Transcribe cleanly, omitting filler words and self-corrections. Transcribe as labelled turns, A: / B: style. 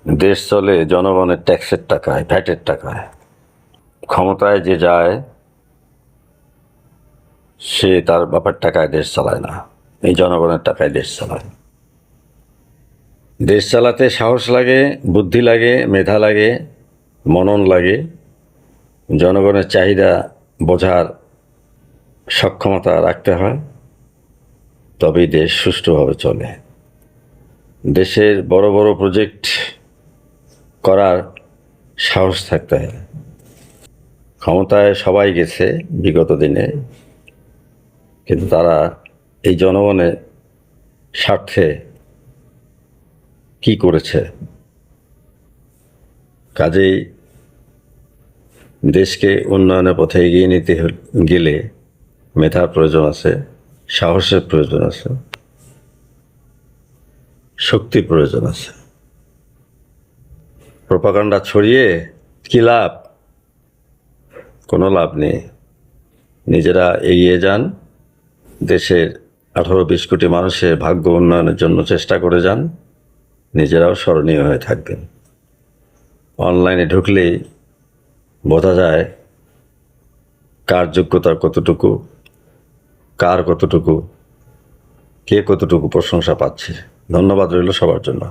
A: দেশ চলে জনগণের ট্যাক্সের টাকায়, ভ্যাটের টাকায়। ক্ষমতায় যে যায় সে তার বাপের টাকায় দেশ চালায় না, এই জনগণের টাকায় দেশ চালায়। দেশ চালাতে সাহস লাগে, বুদ্ধি লাগে, মেধা লাগে, মনন লাগে, জনগণের চাহিদা বোঝার সক্ষমতা রাখতে হয়, তবেই দেশ সুষ্ঠুভাবে চলে। দেশের বড় বড় প্রজেক্ট করার সাহস থাকতে হয়। ক্ষমতায় সবাই গেছে বিগত দিনে, কিন্তু তারা এই জনগণের স্বার্থে কি করেছে? কাজেই দেশকে উন্নয়নের পথে এগিয়ে নিতে গেলে মেধার প্রয়োজন আছে, সাহসের প্রয়োজন আছে, শক্তির প্রয়োজন আছে। প্রোপাগান্ডা ছড়িয়ে কি লাভ? কোনো লাভ নেই। নিজেরা এগিয়ে যান, দেশের 18-20 কোটি মানুষের ভাগ্য উন্নয়নের জন্য চেষ্টা করে যান, নিজেরাও স্মরণীয় হয়ে থাকবেন। অনলাইনে ঢুকলেই বোঝা যায় কার যোগ্যতা কতটুকু, কার কতটুকু, কে কতটুকু প্রশংসা পাচ্ছে। ধন্যবাদ রইল সবার জন্য।